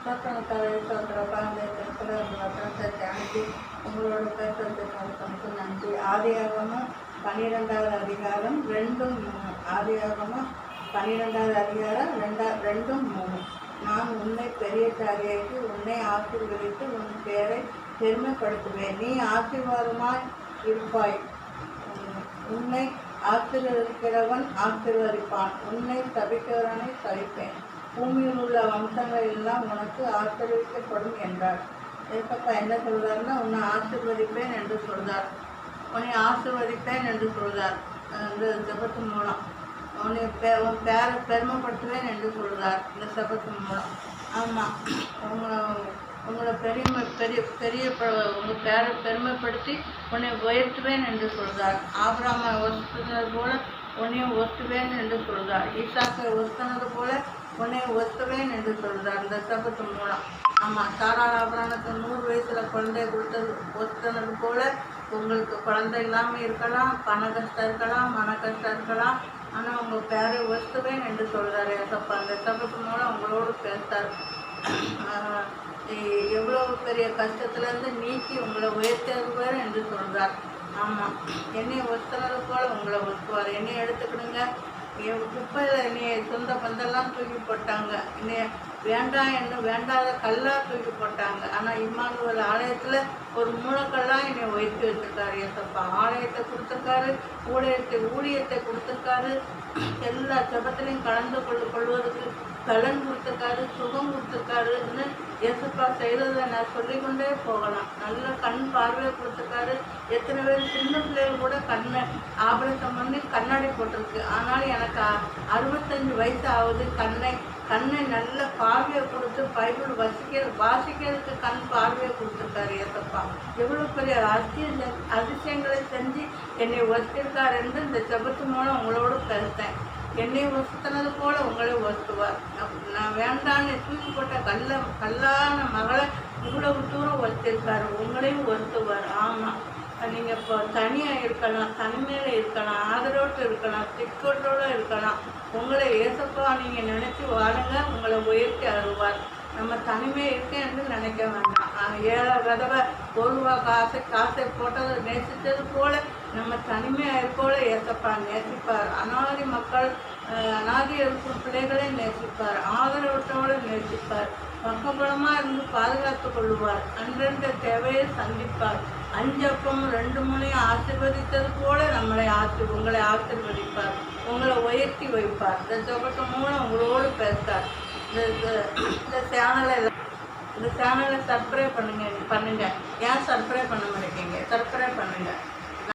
சோத்திரத்தாரை சோத்திர உட்கார்ந்திருக்கிற அந்த வசனத்தை தியானித்து உங்களோட பேசுறதுக்கு அதுக்கு நன்றி. ஆதியாகமம் 12வது அதிகாரம் 2:3. ஆதியாகமம் 12வது அதிகாரம் 2:3. நான் உன்னை பெரிய ஜாதியாக்கி உன்னை ஆசீர்வதித்து உன் பேரை பெருமைப்படுத்துவேன். நீ ஆசீர்வாதமாய் இருப்பாய். உன்னை ஆசீர்வதிக்கிறவன் ஆசீர்வதிப்பான். உன்னை சபிக்கிறவனை சபிப்பேன். பூமியில் உள்ள வம்சங்கள் எல்லாம் உனக்கு ஆசீர்வதிக்கப்படும் என்றார். ஏசப்பா என்ன சொல்கிறாருன்னா, உன்னை ஆசீர்வதிப்பேன் என்று சொல்கிறார். உன்னை ஆசீர்வதிப்பேன் என்று சொல்கிறார். இந்த ஜெபத்தின் மூலம் உன் பேரை பெருமைப்படுத்துவேன் என்று சொல்கிறார். இந்த ஜெபத்தின் மூலம். ஆமாம், உங்களை உங்கள் பேரை பெருமைப்படுத்தி உன்னை உயர்த்துவேன் என்று சொல்கிறார். ஆபிரகாமை ஒத்துனது போல உன்னையும் ஒத்துவேன் என்று சொல்கிறார். ஈசாக்கை ஒத்துனது போல உன்னை ஒத்துவேன் என்று சொல்கிறார் இந்த ஜெபத்தின் மூலம். ஆமாம், சாராள் ஆபிரகாமுக்கு 100 வயசில் குழந்தை கொடுத்தது ஒத்துனது போல உங்களுக்கு குழந்தை இல்லாமல் இருக்கலாம், பண கஷ்டம் இருக்கலாம், மன கஷ்டம் இருக்கலாம். ஆனால் உங்கள் பேரை ஒத்துவேன் என்று சொல்கிறார் ஏசப்பா. அந்த ஜெபத்தின் மூலம் உங்களோடு பேசுகிறார். எவ்வளோ பெரிய கஷ்டத்துலேருந்து நீக்கி உங்களை உயர்த்துவார் என்று சொல்கிறார். ஆமாம், என்னை ஒத்துனது போல் உங்களை ஒத்துவார். என்னை எடுத்துக்கிடுங்க. குப்பையில் என்னைய சொந்த பந்தெல்லாம் தூக்கி போட்டாங்க. என்னைய வேண்டாம் என்று வேண்டாத கல்லாக தூக்கி போட்டாங்க. ஆனால் இம்மானுவேல் ஆலயத்தில் ஒரு மூலக்கல்லாக என்னை உயர்த்தி வச்சுருக்காரு ஏசப்பா. ஆலயத்தை கொடுத்துருக்காரு, ஊழியத்தை கொடுத்துருக்காரு. எல்லா ஜெபத்திலையும் கலந்து கொள்வதற்கு பலன் கொடுத்துருக்காரு, சுகம் கொடுத்துருக்காருன்னு ஏசப்பா செய்கிறத நான் சொல்லிக்கொண்டே போகலாம். நல்ல கண் பார்வையை கொடுத்துருக்காரு. எத்தனை பேர் சின்ன பிள்ளைகள் கூட ஆபரேஷன் பண்ணி கண்ணாடி போட்டிருக்கு. ஆனாலும் எனக்கு 65 வயசு ஆகுது. கண்ணை நல்ல பார்வையை கொடுத்து பைபிள் வாசிக்கிறதுக்கு கண் பார்வையை கொடுத்துருக்காரு ஏசப்பா. எவ்வளோ பெரிய அதிசயங்களை செஞ்சு என்னை ஒத்திருக்கார் என்று இந்த ஜெபத்து மூலம் உங்களோடு பேசுகிறேன். என்னை ஒத்துனது போல உங்களை ஒத்துவார். நான் வேண்டான்னு தூக்கி போட்ட கல்லான மகளை இவ்வளவு தூரம் ஒத்திருக்காரு. உங்களையும் ஒத்துவார். ஆமாம், நீங்கள் இப்போ தனியாக இருக்கலாம், தனிமையில் இருக்கலாம், ஆதரவோடு இருக்கலாம், திக்கோட்டோடு இருக்கலாம். உங்களை ஏசப்பா நீங்கள் நினச்சி வாழுங்க, உங்களை உயர்த்தி அருவார். நம்ம தனிமையாக இருக்கேன் என்று நினைக்க வேண்டாம். 7 தடவை 1 ரூபா காசை போட்டதை நேசித்தது போல நம்ம தனிமையாக இருக்கோல ஏசப்பா நேசிப்பார். அனாதி இருக்கும் பிள்ளைகளை நேசிப்பார். ஆதரவற்றோடு நேசிப்பார். பக்கபலமாக இருந்து பாதுகாத்து கொள்ளுவார். அன்றென்ற தேவையை சந்திப்பார். 5 அப்பமும் 2 முனையும் ஆசீர்வதித்தது போல உங்களை ஆசீர்வதிப்பார். உங்களை உயர்த்தி வைப்பார். இந்த ஜெபத்து மூலம் உங்களோடு பேசுவார். இந்த சேனலை சப்ஸ்கிரைப் பண்ணுங்க. ஏன் சப்ஸ்கிரைப் பண்ண மாட்டேங்க? சப்ஸ்கிரைப் பண்ணுங்கள்.